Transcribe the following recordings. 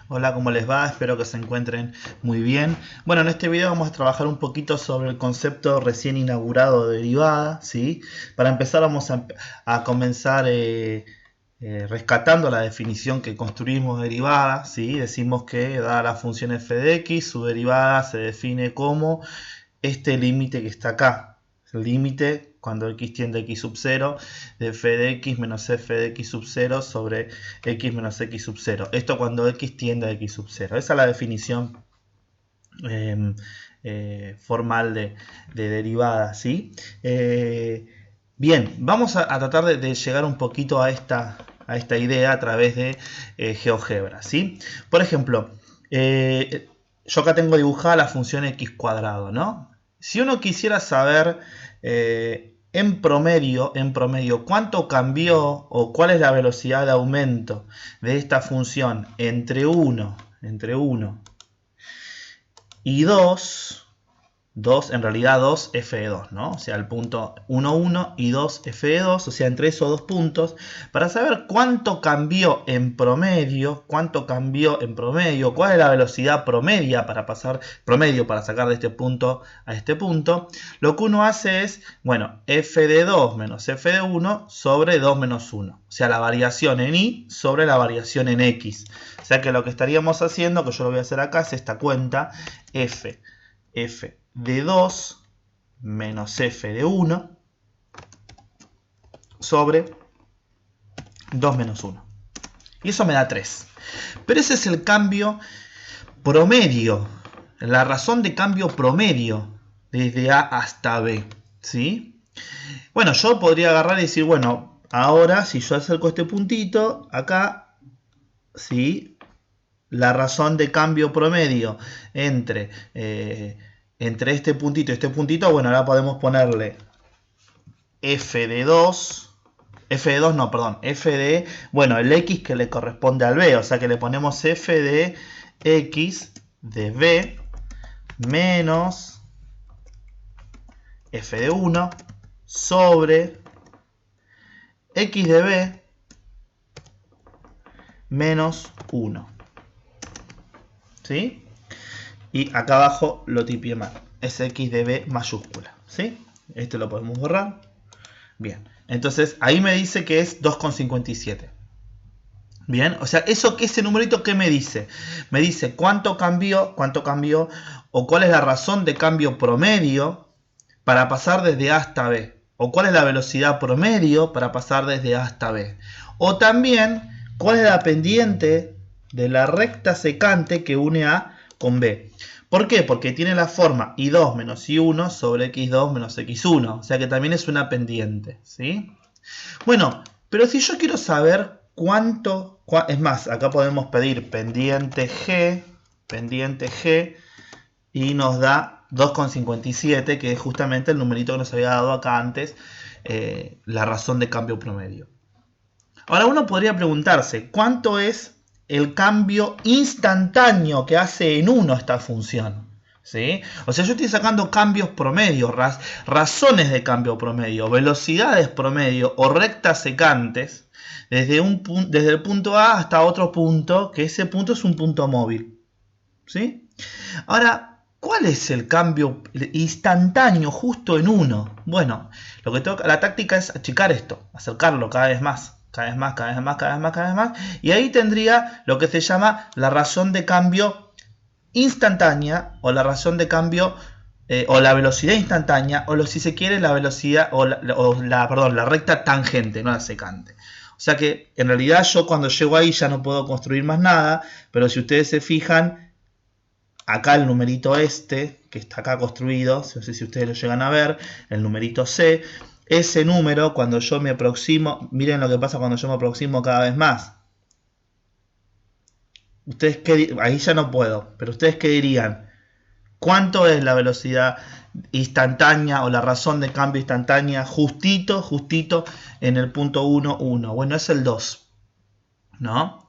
Hola, ¿cómo les va? Espero que se encuentren muy bien. Bueno, en este video vamos a trabajar un poquito sobre el concepto recién inaugurado de derivada, ¿sí? Para empezar vamos a comenzar rescatando la definición que construimos de derivada, ¿sí? Decimos que dada la función f de x, su derivada se define como este límite que está acá. El límite cuando x tiende a x sub 0 de f de x menos f de x sub 0 sobre x menos x sub 0. Esto cuando x tiende a x sub 0. Esa es la definición formal de derivada, ¿sí? Bien, vamos a tratar de llegar un poquito a esta idea a través de GeoGebra, ¿sí? Por ejemplo, yo acá tengo dibujada la función x cuadrado, ¿no? Si uno quisiera saber en promedio cuánto cambió o cuál es la velocidad de aumento de esta función entre 1 y 2 en realidad 2 f de 2, ¿no? O sea, el punto 1, 1 y 2 f de 2, o sea, entre esos dos puntos, para saber cuánto cambió en promedio, cuál es la velocidad promedia para sacar de este punto a este punto, lo que uno hace es, bueno, f de 2 menos f de 1 sobre 2 menos 1, o sea, la variación en y sobre la variación en x. O sea que lo que estaríamos haciendo, que yo lo voy a hacer acá, es esta cuenta, f de 2 menos f de 1 sobre 2 menos 1. Y eso me da 3. Pero ese es el cambio promedio, la razón de cambio promedio desde A hasta B, ¿sí? Bueno, yo podría agarrar y decir, bueno, ahora si yo acerco este puntito, acá, ¿sí? La razón de cambio promedio entre este puntito y este puntito, bueno, ahora podemos ponerle f de 2, bueno, el x que le corresponde al b, o sea que le ponemos f de x de b menos f de 1 sobre x de b menos 1. ¿Sí? Y acá abajo lo tipié mal. Es x de b mayúscula. ¿Sí? Este lo podemos borrar. Bien. Entonces ahí me dice que es 2,57. Bien. O sea, ese numerito, ¿qué me dice? Me dice cuánto cambió o cuál es la razón de cambio promedio para pasar desde A hasta B. O cuál es la velocidad promedio para pasar desde A hasta B. O también cuál es la pendiente de la recta secante que une A con B. ¿Por qué? Porque tiene la forma y2 menos y1 sobre x2 menos x1. O sea que también es una pendiente, ¿sí? Bueno, pero si yo quiero saber cuánto... Es más, acá podemos pedir pendiente G y nos da 2,57, que es justamente el numerito que nos había dado acá antes, la razón de cambio promedio. Ahora uno podría preguntarse, ¿cuánto es el cambio instantáneo que hace en 1 esta función? ¿Sí? O sea, yo estoy sacando cambios promedio, razones de cambio promedio, velocidades promedio o rectas secantes desde el punto A hasta otro punto, que ese punto es un punto móvil. ¿Sí? Ahora, ¿cuál es el cambio instantáneo justo en 1? Bueno, la táctica es achicar esto, acercarlo cada vez más. Y ahí tendría lo que se llama la razón de cambio instantánea o la razón de cambio o la velocidad instantánea o si se quiere la velocidad la recta tangente, no la secante. O sea que en realidad yo cuando llego ahí ya no puedo construir más nada, pero si ustedes se fijan, acá el numerito este, que está acá construido, no sé si ustedes lo llegan a ver, el numerito C, ese número cuando yo me aproximo, miren lo que pasa cuando yo me aproximo cada vez más. Ahí ya no puedo, pero ustedes qué dirían, ¿cuánto es la velocidad instantánea o la razón de cambio instantánea justito en el punto 1, 1? Bueno, es el 2, ¿no?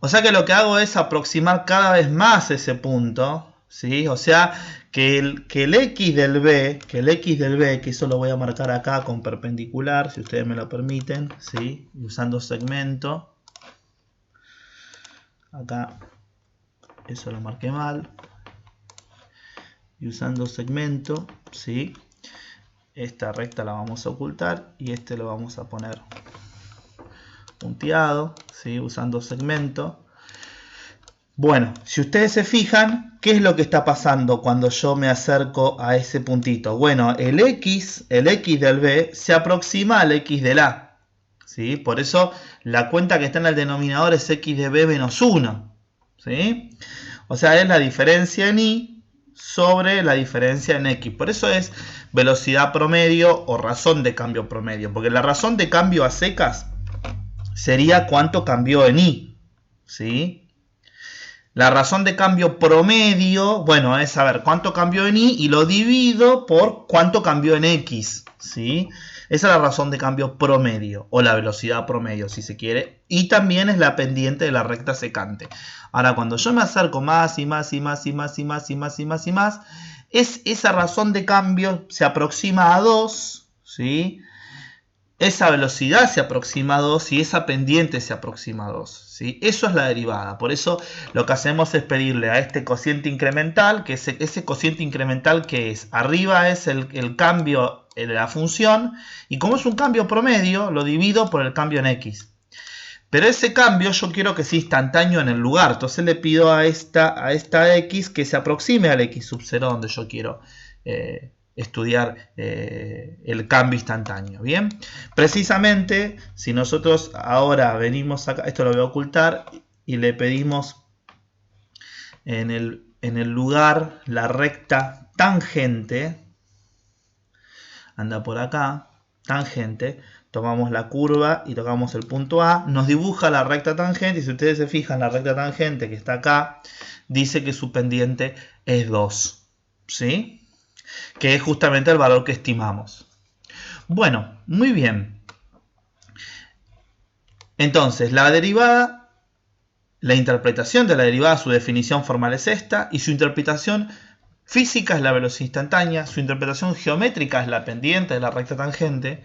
O sea que lo que hago es aproximar cada vez más ese punto, ¿sí? O sea que el x del b, que eso lo voy a marcar acá con perpendicular, si ustedes me lo permiten, ¿sí? Usando segmento. Acá eso lo marqué mal. Y usando segmento, ¿sí? Esta recta la vamos a ocultar y este lo vamos a poner punteado, ¿sí? Usando segmento. Bueno, si ustedes se fijan, ¿qué es lo que está pasando cuando yo me acerco a ese puntito? Bueno, el X del B se aproxima al X del A, ¿sí? Por eso la cuenta que está en el denominador es X de B menos 1, ¿sí? O sea, es la diferencia en Y sobre la diferencia en X. Por eso es velocidad promedio o razón de cambio promedio. Porque la razón de cambio a secas sería cuánto cambió en Y, ¿sí? La razón de cambio promedio, bueno, es saber cuánto cambió en Y y lo divido por cuánto cambió en X, ¿sí? Esa es la razón de cambio promedio, o la velocidad promedio, si se quiere. Y también es la pendiente de la recta secante. Ahora, cuando yo me acerco más y más y más y más y más y más y más y más, esa razón de cambio se aproxima a 2, ¿sí? Esa velocidad se aproxima a 2 y esa pendiente se aproxima a 2, ¿sí? Eso es la derivada. Por eso lo que hacemos es pedirle a este cociente incremental, que ese cociente incremental que es arriba es el cambio de la función, y como es un cambio promedio, lo divido por el cambio en X. Pero ese cambio yo quiero que sea instantáneo en el lugar. Entonces le pido a esta X que se aproxime al X sub 0 donde yo quiero estudiar el cambio instantáneo. Bien, precisamente si nosotros ahora venimos acá, esto lo voy a ocultar, y le pedimos en el lugar la recta tangente, anda por acá, tangente, tomamos la curva y tocamos el punto A, nos dibuja la recta tangente, y si ustedes se fijan, la recta tangente que está acá dice que su pendiente es 2, ¿sí? Que es justamente el valor que estimamos. Bueno, muy bien. Entonces, la derivada, la interpretación de la derivada, su definición formal es esta, y su interpretación física es la velocidad instantánea, su interpretación geométrica es la pendiente de la recta tangente,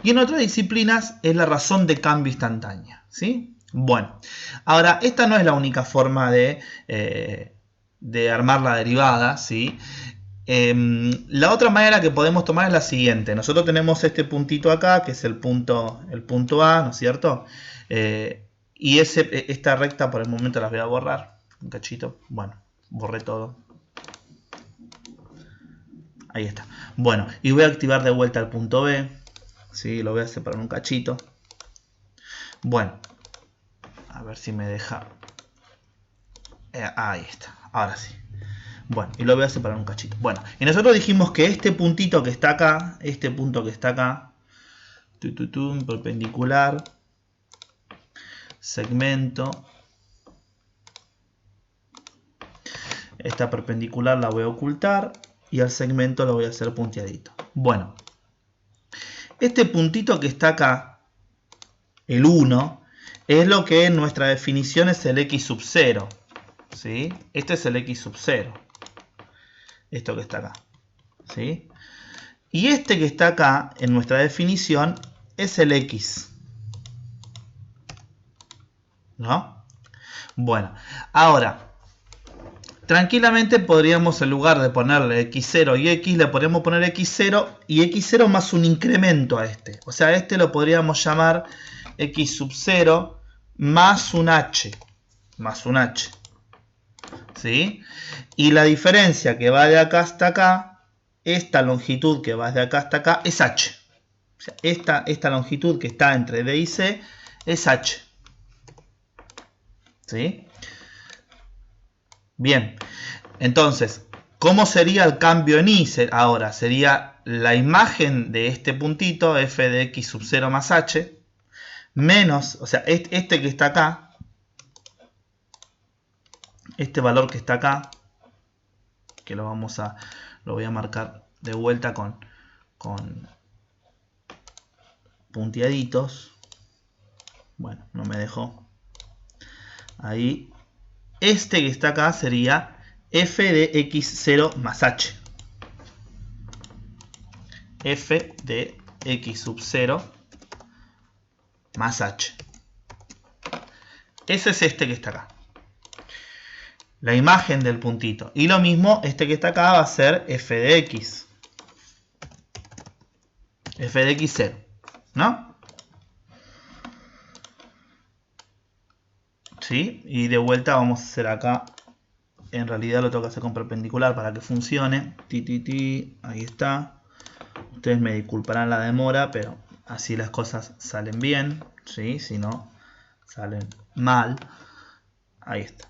y en otras disciplinas es la razón de cambio instantánea, ¿sí? Bueno, ahora, esta no es la única forma de armar la derivada, ¿sí? La otra manera que podemos tomar es la siguiente. Nosotros tenemos este puntito acá, que es el punto A, ¿no es cierto? Y esta recta por el momento las voy a borrar. Un cachito. Bueno, borré todo. Ahí está. Bueno, y voy a activar de vuelta el punto B. ¿Sí? Lo voy a separar un cachito. Bueno, a ver si me deja. Ahí está. Ahora sí. Bueno, y lo voy a separar un cachito. Bueno, y nosotros dijimos que este puntito que está acá, este punto que está acá, perpendicular, segmento, esta perpendicular la voy a ocultar y al segmento lo voy a hacer punteadito. Bueno, este puntito que está acá, el 1, es lo que en nuestra definición es el X sub 0, ¿sí? Este es el X sub 0. Esto que está acá, ¿sí? Y este que está acá, en nuestra definición, es el X, ¿no? Bueno, ahora, tranquilamente podríamos, en lugar de ponerle X0 y X, le podríamos poner X0 y X0 más un incremento a este. O sea, este lo podríamos llamar X sub 0 más un H, ¿sí? Y la diferencia que va de acá hasta acá, esta longitud que va de acá hasta acá, es H. O sea, esta longitud que está entre D y C es H, ¿sí? Bien, entonces, ¿cómo sería el cambio en Y? Ahora, sería la imagen de este puntito, f de x sub 0 más h, menos, o sea, este que está acá, este valor que está acá, que lo voy a marcar de vuelta con punteaditos. Bueno, no me dejó. Ahí, este que está acá sería f de x0 más h. F de x sub 0 más h. Ese es este que está acá. la imagen del puntito. Y lo mismo, este que está acá va a ser f de x. F de x0, ¿no? ¿Sí? Y de vuelta vamos a hacer acá. En realidad lo tengo que hacer con perpendicular para que funcione. Ahí está. Ustedes me disculparán la demora, pero así las cosas salen bien. ¿Sí? Si no, salen mal. Ahí está.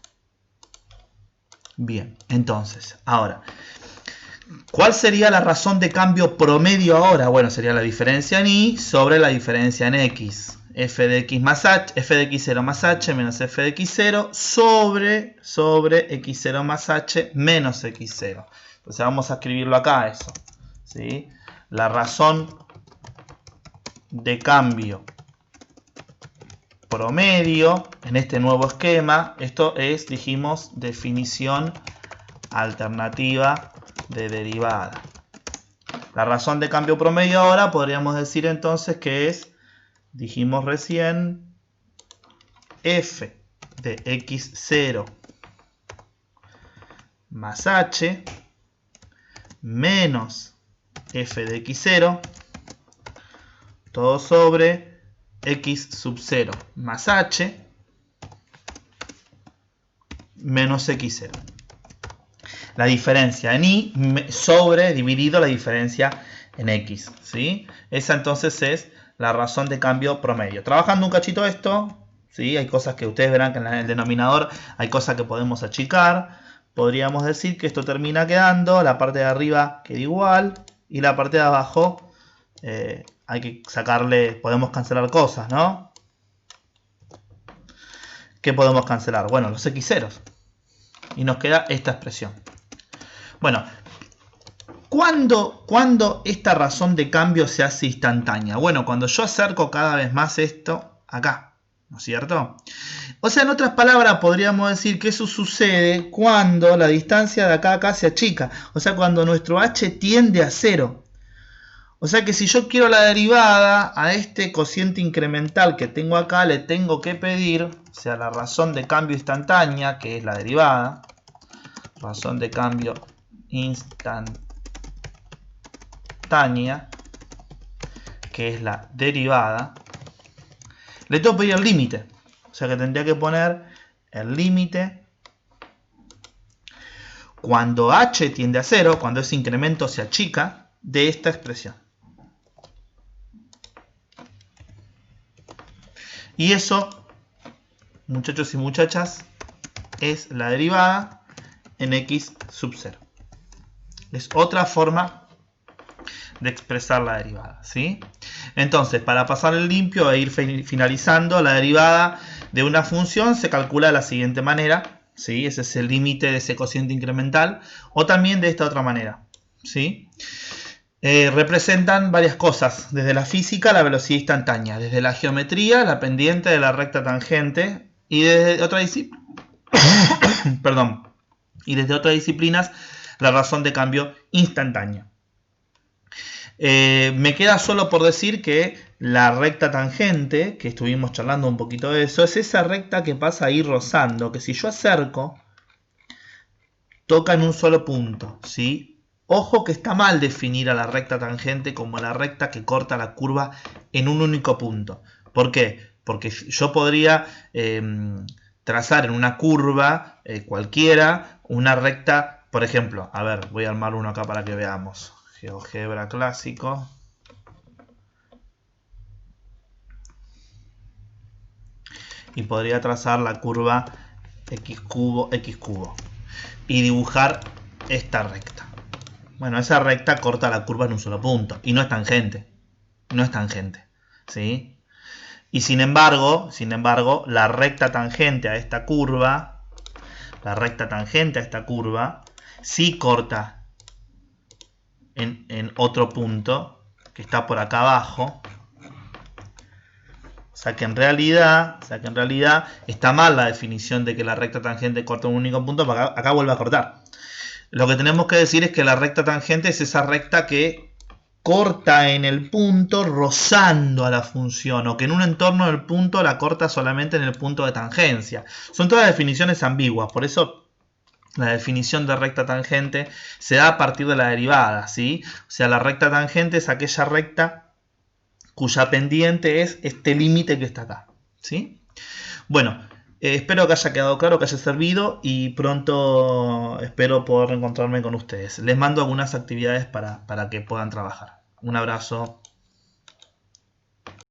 Bien, entonces, ahora, ¿cuál sería la razón de cambio promedio ahora? Bueno, sería la diferencia en y sobre la diferencia en x. F de x más h, f de x0 más h menos f de x0 sobre x0 más h menos x0. Entonces vamos a escribirlo acá eso. ¿Sí? La razón de cambio promedio en este nuevo esquema, esto es, dijimos, definición alternativa de derivada. La razón de cambio promedio ahora podríamos decir entonces que es, dijimos recién, f de x0 más h menos f de x0 todo sobre x sub 0 más h menos x0. La diferencia en y sobre dividido la diferencia en x. ¿Sí? Esa entonces es la razón de cambio promedio. Trabajando un cachito esto, ¿sí? Hay cosas que ustedes verán que en el denominador hay cosas que podemos achicar. Podríamos decir que esto termina quedando, la parte de arriba queda igual y la parte de abajo hay que sacarle, podemos cancelar cosas, ¿no? ¿Qué podemos cancelar? Bueno, los x0. Y nos queda esta expresión. Bueno, ¿cuándo esta razón de cambio se hace instantánea? Bueno, cuando yo acerco cada vez más esto acá, ¿no es cierto? O sea, en otras palabras, podríamos decir que eso sucede cuando la distancia de acá a acá se achica. O sea, cuando nuestro h tiende a 0. O sea que si yo quiero la derivada a este cociente incremental que tengo acá, le tengo que pedir, o sea, la razón de cambio instantánea, que es la derivada, razón de cambio instantánea, que es la derivada, le tengo que pedir el límite. O sea que tendría que poner el límite cuando h tiende a 0, cuando ese incremento se achica, de esta expresión. Y eso, muchachos y muchachas, es la derivada en x sub 0. Es otra forma de expresar la derivada, ¿sí? Entonces, para pasar el limpio e ir finalizando, la derivada de una función se calcula de la siguiente manera, ¿sí? Ese es el límite de ese cociente incremental, o también de esta otra manera, ¿sí? Representan varias cosas, desde la física la velocidad instantánea, desde la geometría la pendiente de la recta tangente y desde otra Perdón. Y desde otras disciplinas la razón de cambio instantánea. Me queda solo por decir que la recta tangente, que estuvimos charlando un poquito de eso, es esa recta que pasa ahí rozando, que si yo acerco, toca en un solo punto, ¿sí? Ojo que está mal definir a la recta tangente como la recta que corta la curva en un único punto. ¿Por qué? Porque yo podría trazar en una curva cualquiera una recta, por ejemplo, a ver, voy a armar uno acá para que veamos. GeoGebra clásico. Y podría trazar la curva x cubo, x cubo. Y dibujar esta recta. Bueno, esa recta corta la curva en un solo punto. Y no es tangente. No es tangente. ¿Sí? Y sin embargo, la recta tangente a esta curva, sí corta en otro punto que está por acá abajo. O sea que en realidad está mal la definición de que la recta tangente corta un único punto, porque acá vuelve a cortar. Lo que tenemos que decir es que la recta tangente es esa recta que corta en el punto rozando a la función, o que en un entorno del punto la corta solamente en el punto de tangencia. Son todas definiciones ambiguas, por eso La definición de recta tangente se da a partir de la derivada, ¿sí? O sea, la recta tangente es aquella recta cuya pendiente es este límite que está acá, ¿sí? Bueno, espero que haya quedado claro, que haya servido y pronto espero poder reencontrarme con ustedes. Les mando algunas actividades para que puedan trabajar. Un abrazo.